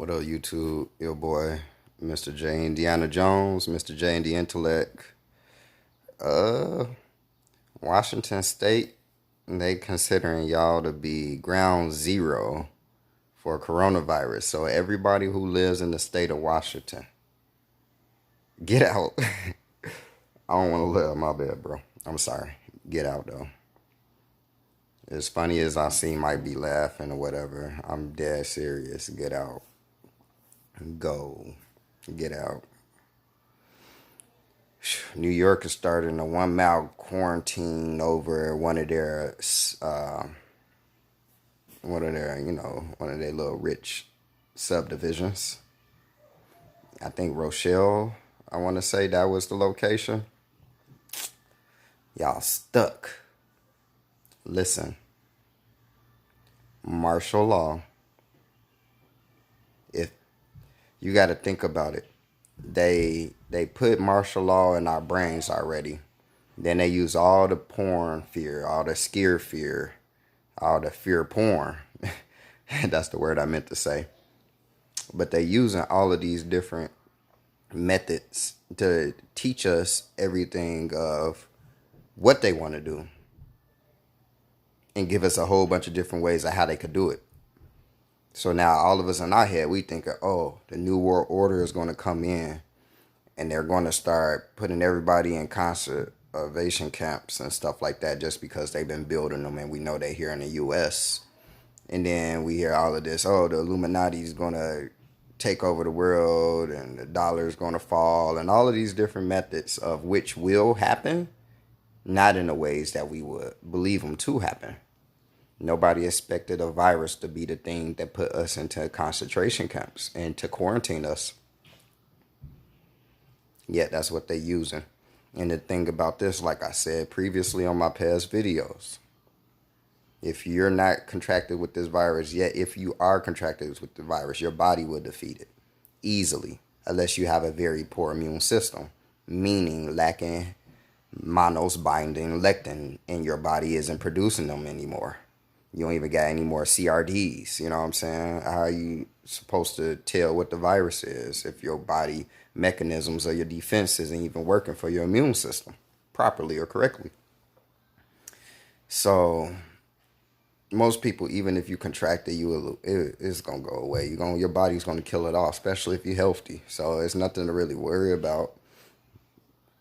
What up, YouTube? Your boy, Mr. J. Indiana Jones, Mr. J. Intellect. Uh, Washington State, they considering y'all to be ground zero for coronavirus. So everybody who lives in the state of Washington, get out. I don't want to live. My bad, bro. I'm sorry. Get out, though. As funny as I seem might be laughing or whatever, I'm dead serious. Get out. Go. Get out. New York is starting a 1 mile quarantine over one of their little rich subdivisions. I think Rochelle, I want to say that was the location. Y'all stuck. Listen, martial law, if you got to think about it, they put martial law in our brains already. Then they use all the porn fear, all the scare fear, all the fear porn. That's the word I meant to say. But they using all of these different methods to teach us everything of what they want to do and give us a whole bunch of different ways of how they could do it. So now all of us in our head, we think, oh, the New World Order is going to come in and they're going to start putting everybody in conservation camps and stuff like that just because they've been building them and we know they're here in the U.S. And then we hear all of this, oh, the Illuminati is going to take over the world and the dollar is going to fall and all of these different methods of which will happen, not in the ways that we would believe them to happen. Nobody expected a virus to be the thing that put us into concentration camps and to quarantine us. Yet that's what they're using. And the thing about this, like I said previously on my past videos, if you're not contracted with this virus, yet if you are contracted with the virus, your body will defeat it easily, unless you have a very poor immune system, meaning lacking mannose binding lectin and your body isn't producing them anymore. You don't even got any more CRDs. You know what I'm saying? How are you supposed to tell what the virus is if your body mechanisms or your defense isn't even working for your immune system properly or correctly? So most people, even if you contract it, it's gonna go away. Your body's gonna kill it off, especially if you're healthy. So it's nothing to really worry about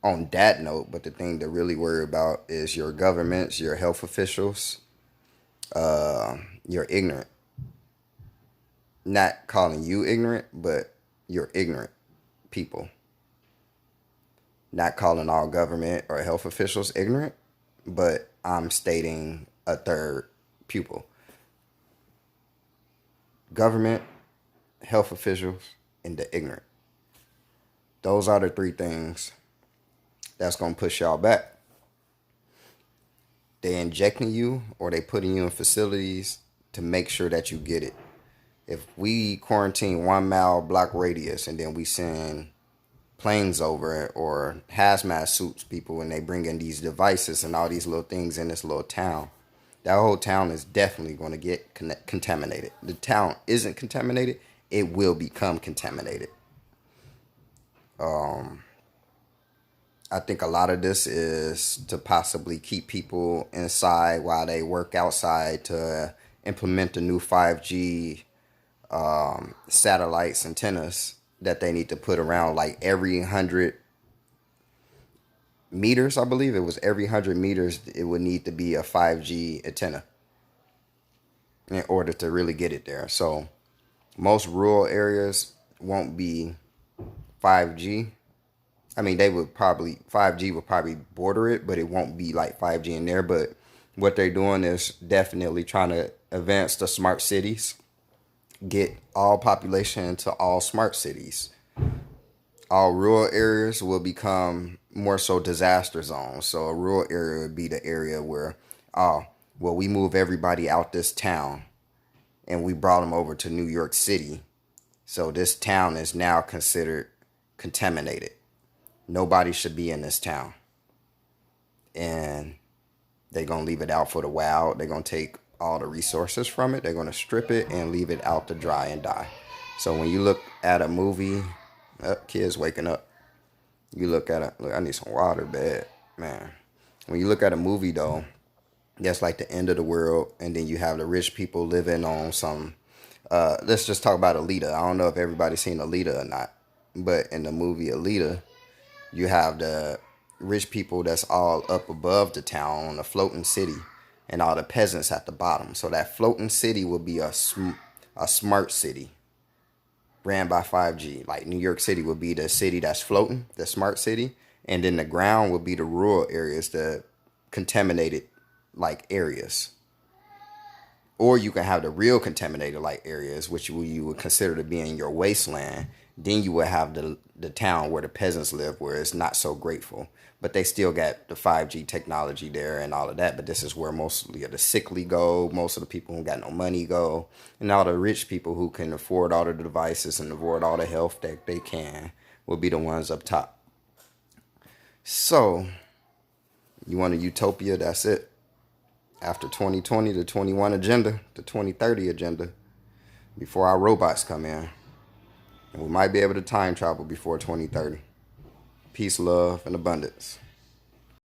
on that note. But the thing to really worry about is your governments, your health officials. You're ignorant. Not calling you ignorant, but you're ignorant people. Not calling all government or health officials ignorant, but I'm stating a third pupil. Government, health officials, and the ignorant. Those are the three things that's going to push y'all back. They injecting you or they putting you in facilities to make sure that you get it. If we quarantine 1 mile block radius and then we send planes over it or hazmat suits people and they bring in these devices and all these little things in this little town, that whole town is definitely going to get contaminated. The town isn't contaminated. It will become contaminated. I think a lot of this is to possibly keep people inside while they work outside to implement the new 5G satellites antennas that they need to put around like every 100 meters. I believe it was every 100 meters it would need to be a 5G antenna in order to really get it there. So most rural areas won't be 5G. I mean, 5G would probably border it, but it won't be like 5G in there. But what they're doing is definitely trying to advance the smart cities, get all population into all smart cities. All rural areas will become more so disaster zones. So a rural area would be the area where, we move everybody out this town and we brought them over to New York City. So this town is now considered contaminated. Nobody should be in this town. And they're going to leave it out for the wild. They're going to take all the resources from it. They're going to strip it and leave it out to dry and die. So when you look at a movie, kids waking up. You look at it. Look, I need some water, bad man. When you look at a movie though, that's like the end of the world, and then you have the rich people living on some. Let's just talk about Alita. I don't know if everybody's seen Alita or not, but in the movie Alita, you have the rich people that's all up above the town on a floating city, and all the peasants at the bottom. So that floating city will be a smart city ran by 5G. Like New York City would be the city that's floating, the smart city, and then the ground would be the rural areas, the contaminated like areas. Or you can have the real contaminated like areas, which you would consider to be in your wasteland. Then you would have the town where the peasants live, where it's not so grateful. But they still got the 5G technology there and all of that. But this is where mostly of the sickly go, most of the people who got no money go, and all the rich people who can afford all the devices and afford all the health that they can will be the ones up top. So, you want a utopia? That's it. After 2020, the 21 agenda, the 2030 agenda, before our robots come in. And we might be able to time travel before 2030. Peace, love, and abundance.